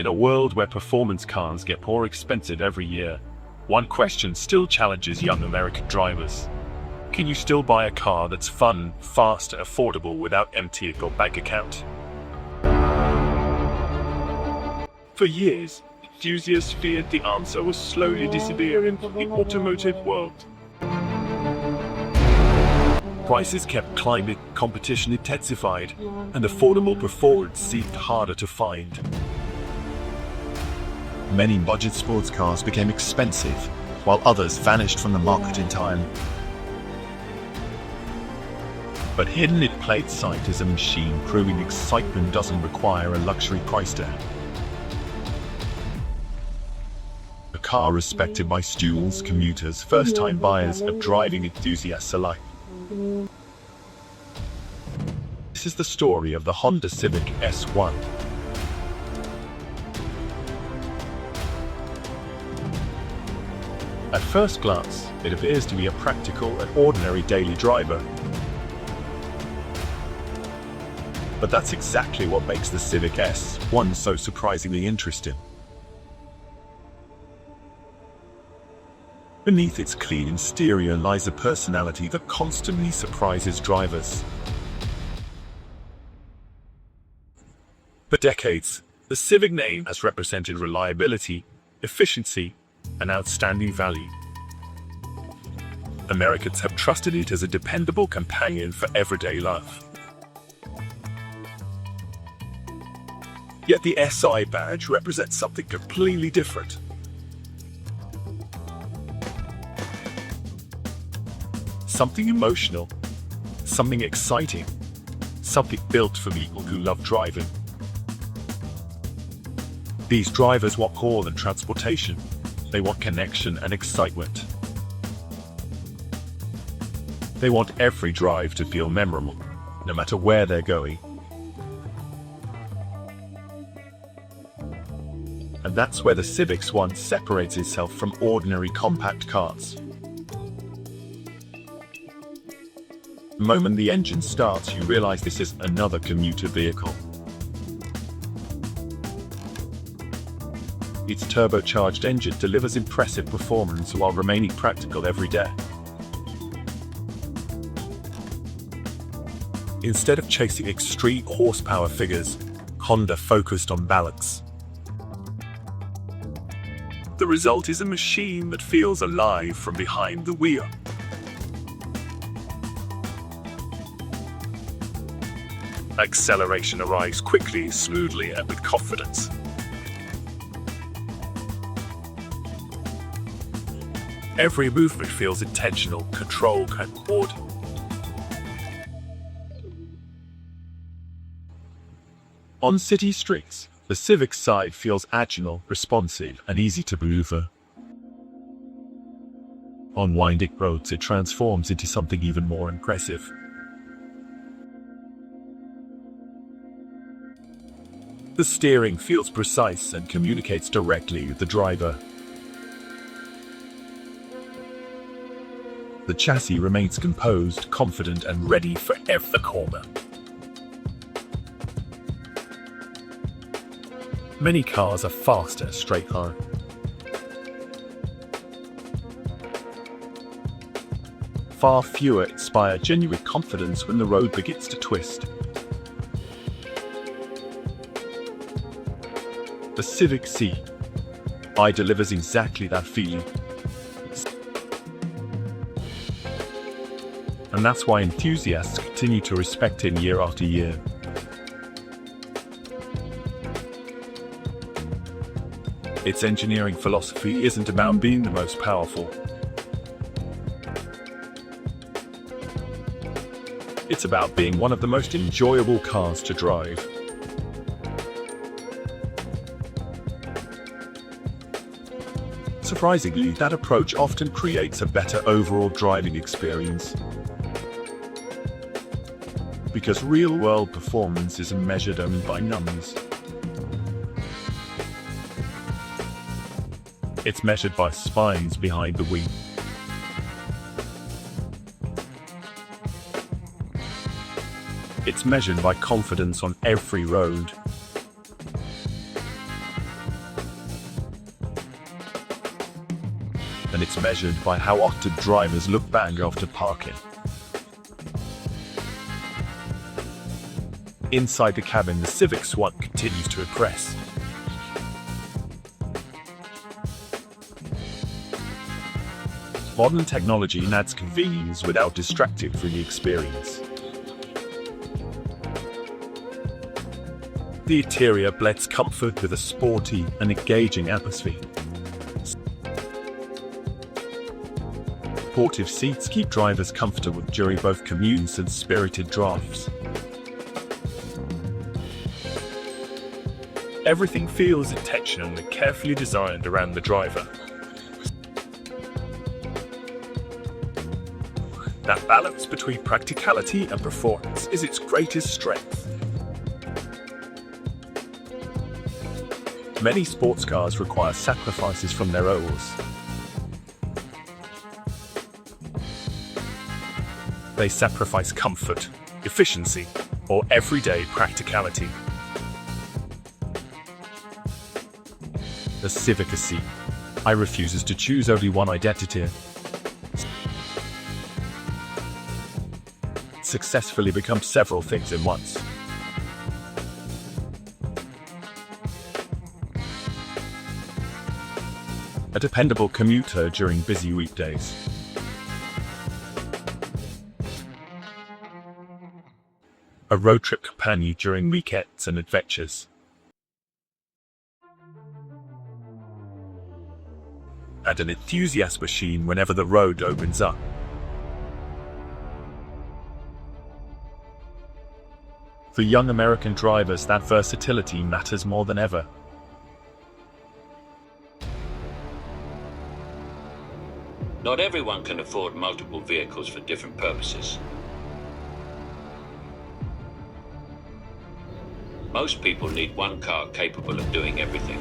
In a world where performance cars get more expensive every year, one question still challenges young American drivers. Can you still buy a car that's fun, fast, and affordable without emptying your bank account? For years, enthusiasts feared the answer was slowly disappearing from the automotive world. Prices kept climbing, competition intensified, and affordable performance seemed harder to find. Many budget sports cars became expensive, while others vanished from the market entirely. But hidden in plain sight is a machine proving excitement doesn't require a luxury price tag. A car respected by students, commuters, first-time buyers, and driving enthusiasts alike. This is the story of the Honda Civic S1. At first glance, it appears to be a practical and ordinary daily driver. But that's exactly what makes the Civic S1 so surprisingly interesting. Beneath its clean exterior lies a personality that constantly surprises drivers. For decades, the Civic name has represented reliability, efficiency, and outstanding value. Americans have trusted it as a dependable companion for everyday life. Yet the SI badge represents something completely different. Something emotional, something exciting, something built for people who love driving. These drivers want more than transportation. They want connection and excitement. They want every drive to feel memorable, no matter where they're going. And that's where the Civic Si separates itself from ordinary compact cars. The moment the engine starts, you realize this is another commuter vehicle. Its turbocharged engine delivers impressive performance while remaining practical every day. Instead of chasing extreme horsepower figures, Honda focused on balance. The result is a machine that feels alive from behind the wheel. Acceleration arrives quickly, smoothly, and with confidence. Every movement feels intentional, controlled, and coordinated. On city streets, the Civic Si feels agile, responsive, and easy to maneuver. On winding roads, it transforms into something even more impressive. The steering feels precise and communicates directly with the driver. The chassis remains composed, confident, and ready for every corner. Many cars are faster straight line. Far fewer inspire genuine confidence when the road begins to twist. The Civic Si delivers exactly that feeling. And that's why enthusiasts continue to respect it year after year. Its engineering philosophy isn't about being the most powerful. It's about being one of the most enjoyable cars to drive. Surprisingly, that approach often creates a better overall driving experience. Because real-world performance isn't measured only by numbers. It's measured by spines behind the wheel. It's measured by confidence on every road. and it's measured by how often drivers look back after parking. Inside the cabin, the Civic Si continues to impress. Modern technology adds convenience without distracting from the experience. The interior blends comfort with a sporty and engaging atmosphere. Supportive seats keep drivers comfortable during both commutes and spirited drafts. Everything feels intentional and carefully designed around the driver. That balance between practicality and performance is its greatest strength. Many sports cars require sacrifices from their owners. They sacrifice comfort, efficiency, or everyday practicality. The Civic Si refuses to choose only one identity. Successfully become several things at once. A dependable commuter during busy weekdays. A road trip companion during weekends and adventures. And an enthusiast machine whenever the road opens up. For young American drivers, that versatility matters more than ever. Not everyone can afford multiple vehicles for different purposes. Most people need one car capable of doing everything.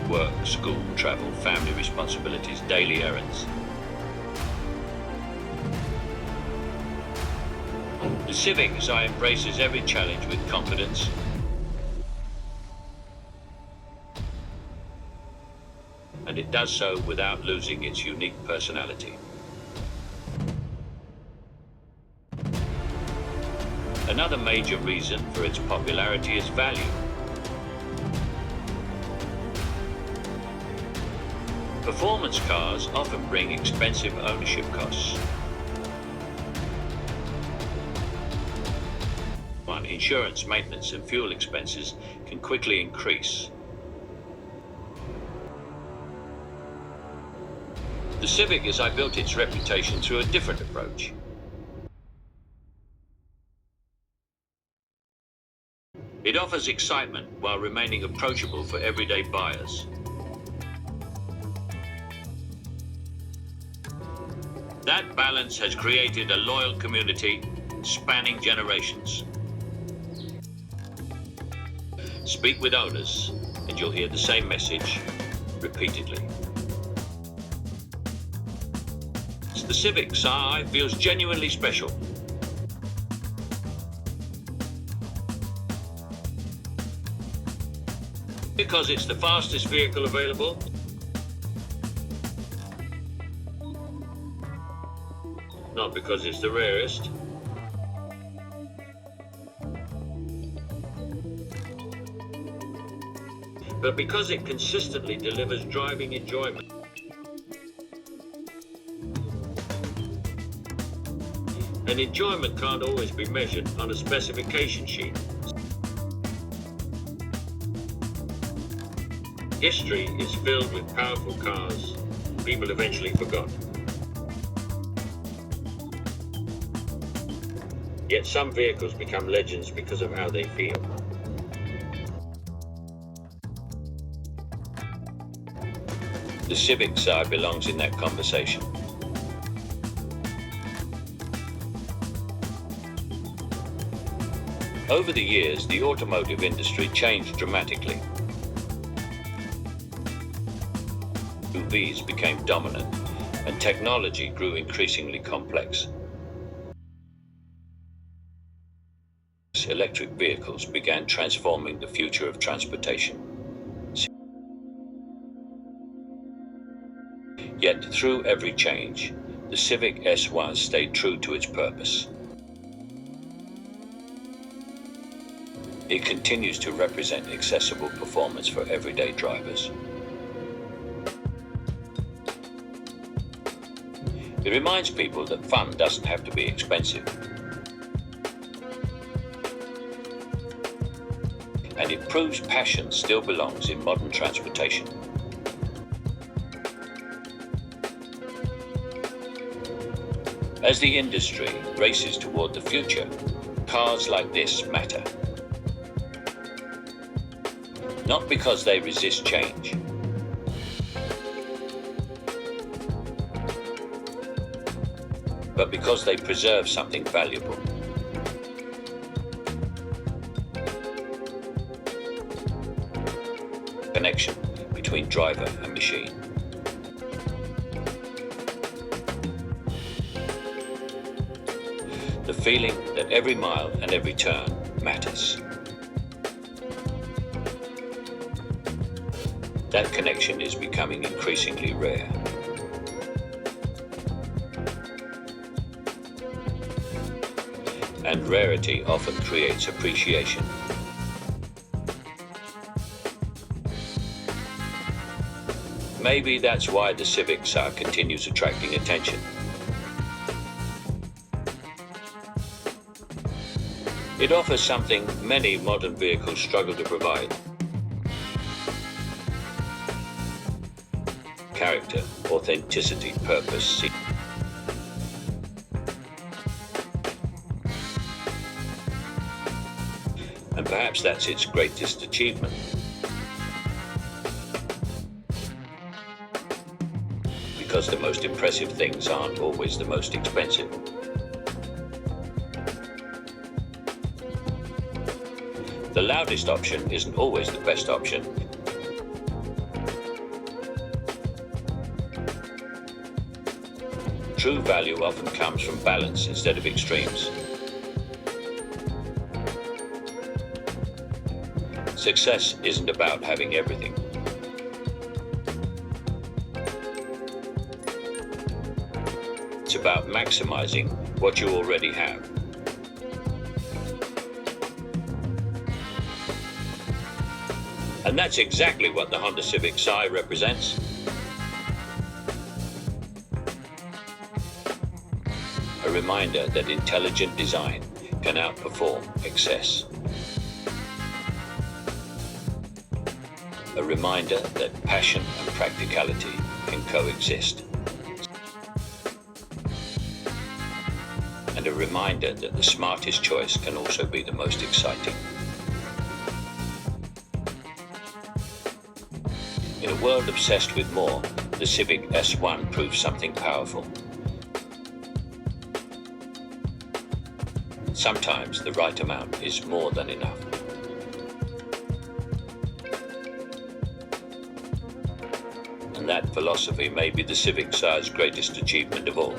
Work, school, travel, family responsibilities, daily errands. The Civic Si embraces every challenge with confidence. And it does so without losing its unique personality. Another major reason for its popularity is value. Performance cars often bring expensive ownership costs. Insurance, maintenance, and fuel expenses can quickly increase. The Civic Si built its reputation through a different approach. It offers excitement while remaining approachable for everyday buyers. That balance has created a loyal community spanning generations. Speak with owners, and you'll hear the same message repeatedly. The Civic Si feels genuinely special. Because it's the fastest vehicle available, not because it's the rarest. But because it consistently delivers driving enjoyment. And enjoyment can't always be measured on a specification sheet. History is filled with powerful cars people eventually forgot. Yet some vehicles become legends because of how they feel. The Civic Si belongs in that conversation. Over the years, the automotive industry changed dramatically. EVs became dominant, and technology grew increasingly complex. Electric vehicles began transforming the future of transportation. Yet through every change, the Civic Si stayed true to its purpose. It continues to represent accessible performance for everyday drivers. It reminds people that fun doesn't have to be expensive. And it proves passion still belongs in modern transportation. As the industry races toward the future, cars like this matter. Not because they resist change, but because they preserve something valuable. Connection between driver and machine. The feeling that every mile and every turn matters. That connection is becoming increasingly rare. And rarity often creates appreciation. Maybe that's why the Civic Si continues attracting attention. It offers something many modern vehicles struggle to provide. Character, authenticity, purpose. And perhaps that's its greatest achievement. Because the most impressive things aren't always the most expensive. The loudest option isn't always the best option. True value often comes from balance instead of extremes. Success isn't about having everything. It's about maximizing what you already have. And that's exactly what the Honda Civic Si represents. A reminder that intelligent design can outperform excess. A reminder that passion and practicality can coexist. And a reminder that the smartest choice can also be the most exciting. In a world obsessed with more, the Civic S1 proves something powerful. Sometimes the right amount is more than enough. And that philosophy may be the Civic Si's greatest achievement of all.